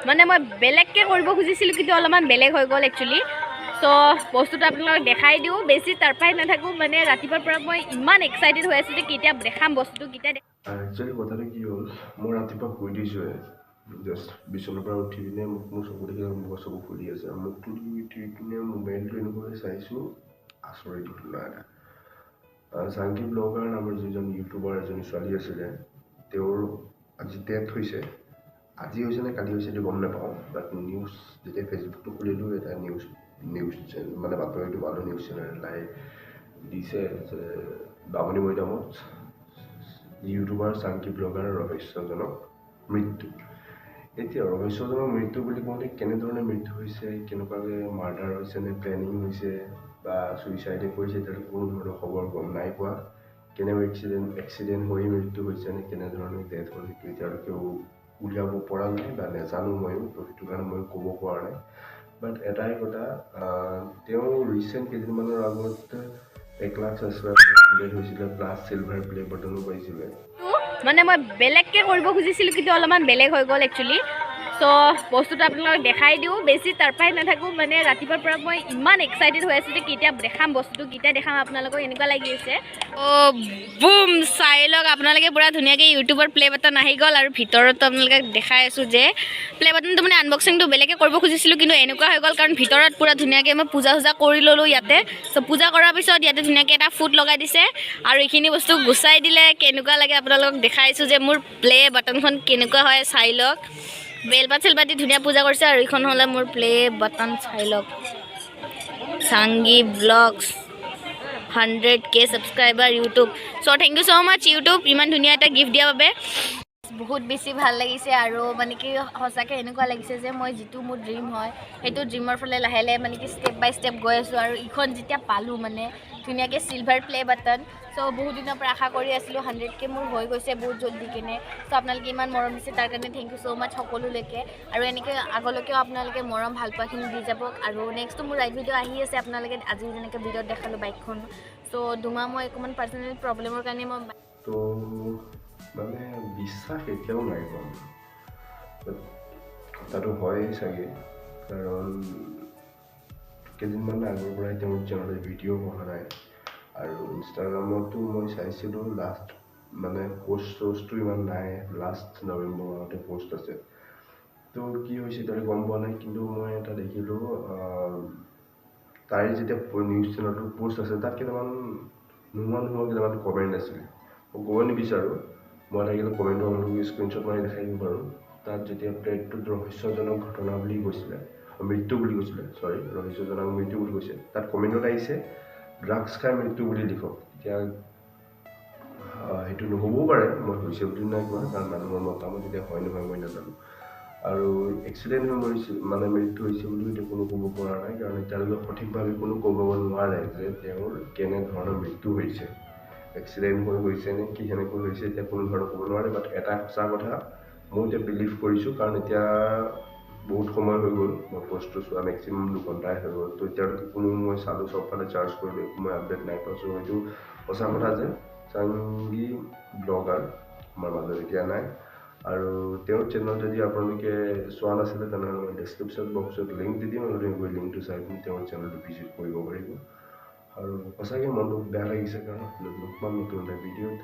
মানে মই বেলেগকৈ কৰিব খুজিছিলোঁ কিন্তু অলপমান বেলেগ হৈ গ'ল একচুৱেলি। সো বস্তুটো আপোনালোকক দেখাই দিওঁ, বেছি তাৰপৰাই নাথাকোঁ। মানে ৰাতিপুৱাৰ পৰা মই ইমান এক্সাইটেড হৈ আছোঁ যে কেতিয়া দেখাম বস্তুটো, কেতিয়া একচুৱেলি কথাটো কি হ'ল, মই ৰাতিপুৱা শুই দিছোঁহে, জাষ্ট বিচনাৰ পৰা উঠি পিনে মোৰ চকু দেখিলে মোৰ চকু ফুলি আছে। মুখটো উঠি পিনে মোবাইলটো এনেকৈ চাইছোঁ, আচৰিত ঘটনা এটা। চাংগি ব্লগাৰ নামৰ যিজন ইউটিউবাৰ এজনী ছোৱালী আছিলে, তেওঁৰ আজি ডেথ হৈছে। আজি হৈছে নে কালি হৈছে এইটো গম নাপাওঁ, বাট নিউজ যেতিয়া ফেচবুকটো খুলিলোঁ এটা নিউজ চেনেল মানে বাতৰিটো পালোঁ, নিউজ চেনেলাই দিছে যে বামুণী মৈদামত ইউটিউবাৰ চাংগি ব্লগাৰ ৰহস্যজনক মৃত্যু। এতিয়া ৰহস্যজনক মৃত্যু বুলি কওঁতে কেনেধৰণে মৃত্যু হৈছে, কেনেকুৱাকৈ মাৰ্ডাৰ হৈছে নে প্লেনিং হৈছে বা ছুইচাইডে কৰিছে, এতিয়ালৈকে কোনো ধৰণৰ খবৰ গম নাই পোৱা। কেনেকৈ এক্সিডেণ্ট হৈ মৃত্যু হৈছে নে কেনেধৰণে ডেথ হ'ল সেইটো এতিয়ালৈকেও উলিয়াব পৰা নাই বা নাজানো ময়ো, তো সেইটো কাৰণে ময়ো ক'ব পৰা নাই। বাট এটাই কথা, তেওঁ ৰিচেণ্ট কেইদিনমানৰ আগত 1 লাখ ছাবস্ক্ৰাইবাৰ কমপ্লিট হৈছিলে, প্লাছ চিলভাৰ প্লে বাটনো পাইছিলে। মানে মই বেলেগকৈ কৰিব খুজিছিলোঁ কিন্তু অলপমান বেলেগ হৈ গ'ল একচুৱেলি। সো বস্তুটো আপোনালোকক দেখাই দিওঁ, বেছি তাৰপৰাই নাথাকোঁ। মানে ৰাতিপুৱাৰ পৰা মই ইমান এক্সাইটেড হৈ আছোঁ যে কেতিয়া দেখাম বস্তুটো, কেতিয়া দেখাম আপোনালোকক, এনেকুৱা লাগি আছে। বুম, চাই লওক আপোনালোকে পুৰা ধুনীয়াকৈ ইউটিউবৰ প্লে বাটন আহি গ'ল। আৰু ভিতৰত আপোনালোকে দেখাই আছোঁ যে প্লে বাটনটো মানে আনবক্সিংটো বেলেগকৈ কৰিব খুজিছিলোঁ কিন্তু এনেকুৱা হৈ গ'ল, কাৰণ ভিতৰত পুৰা ধুনীয়াকৈ মই পূজা কৰি ল'লোঁ ইয়াতে। চ' পূজা কৰাৰ পিছত ইয়াতে ধুনীয়াকৈ এটা ফুট লগাই দিছে আৰু এইখিনি বস্তু গুচাই দিলে। কেনেকুৱা লাগে আপোনালোকক দেখাইছোঁ যে মোৰ প্লে বাটনখন কেনেকুৱা হয়, চাই লওক। বেলপাত চেলপাত দি ধুনীয়া পূজা কৰিছে আৰু এইখন হ'লে মোৰ প্লে বাটন, চাই লওক। চাংগি blogs 100K subscriber YouTube. So' thank you so' much YouTube, ইমান ধুনীয়া এটা গিফ্ট দিয়াৰ বাবে। বহুত বেছি ভাল লাগিছে আৰু মানে কি সঁচাকৈ এনেকুৱা লাগিছে যে মই যিটো মোৰ ড্ৰিম হয় সেইটো ড্ৰিমৰ ফালে লাহে লাহে মানে কি ষ্টেপ বাই ষ্টেপ গৈ আছোঁ। আৰু ইখন যেতিয়া পালোঁ মানে ধুনীয়াকৈ চিলভাৰ প্লে বাটন, চ' বহুত দিনৰ পৰা আশা কৰি আছিলোঁ। 100K মোৰ হৈ গৈছে বহুত জলদি কেনে। চ' আপোনালোকে ইমান মৰম দিছে তাৰ কাৰণে থেংক ইউ ছ' মাছ সকলোলৈকে। আৰু এনেকৈ আগলৈকেও আপোনালোকে মৰম ভালপোৱাখিনি দি যাব। আৰু নেক্সটো মোৰ ৰাইড ভিডিঅ' আহি আছে, আপোনালোকে আজি যেনেকৈ ভিডিঅ'ত দেখালোঁ বাইকখন। চ' দুমাহ মই অকণমান পাৰ্চনেল প্ৰব্লেমৰ কাৰণে মই তো মানে বিশ্বাস এতিয়াও নাই কম, কথাটো হয় চাগে, কাৰণ কেইদিনমান আগৰ পৰাই তেওঁৰ চেনেলত ভিডিঅ' বহা নাই। আৰু ইনষ্টাগ্ৰামতো মই চাইছিলোঁ লাষ্ট মানে পষ্টটো ইমান নাই, লাষ্ট নৱেম্বৰ মাহতে পষ্ট আছে। তো কি হৈছে তাৰে গম পোৱা নাই, কিন্তু মই এটা দেখিলোঁ তাইৰ যেতিয়া নিউজ চেনেলটো পষ্ট আছে তাত কেইটামান নোহোৱা কেইটামান কমেণ্ট আছিলে। মই ক'ব নিবিচাৰোঁ, মই থাকিলে কমেণ্টটো আপোনালোকে স্ক্ৰীণশ্বট মাৰি দেখাই দিব পাৰোঁ। তাত যেতিয়া প্লেটটোত ৰহস্যজনক ঘটনা বুলি কৈছিলে, মৃত্যু বুলি কৈছিলে, চৰি ৰহস্যজনক মৃত্যু বুলি কৈছে, তাত কমেণ্টত আহিছে ড্ৰাগছ খাই মৃত্যু বুলি লিখক। এতিয়া সেইটো নহ'বও পাৰে, মই হৈছে বুলি নাই কোৱা, কাৰণ মানুহৰ মতামত এতিয়া হয় নহয় মই নাজানো। আৰু এক্সিডেণ্ট হৈ মৰিছে মানে মৃত্যু হৈছে বুলিও এতিয়া কোনো ক'ব পৰা নাই, কাৰণ এতিয়ালৈকে সঠিকভাৱে কোনো ক'ব নোৱাৰে যে তেওঁৰ কেনেধৰণৰ মৃত্যু হৈছে, এক্সিডেণ্ট হৈ হৈছে নে কি সেনেকৈ হৈছে, এতিয়া কোনো ধৰণৰ ক'ব নোৱাৰে। বাট এটা সঁচা কথা মই এতিয়া বিলিভ কৰিছোঁ, কাৰণ এতিয়া বহুত সময় হৈ গ'ল, মই পষ্টটো চোৱা মেক্সিমাম 2 ঘণ্টাই হৈ গ'ল। তো এতিয়ালৈকে কোনো মই চালোঁ চবফালে চাৰ্জ কৰিলোঁ, একো মই আপডেট নাই পোৱা। চ' এইটো সঁচা কথা যে চাংগি ব্লগাৰ আমাৰ মাজত এতিয়া নাই। আৰু তেওঁৰ চেনেল যদি আপোনালোকে চোৱা নাছিলে তেনেহ'লে মই ডেছক্ৰিপশ্যন বক্সত লিংক দি দিম, আৰু গৈ লিংকটো চাই পিনি তেওঁৰ চেনেলটো ভিজিট কৰিব পাৰিব। আৰু সঁচাকৈ মনটো বেয়া লাগিছে, কাৰণ লগ পাম নতুন এটা ভিডিঅ'ত।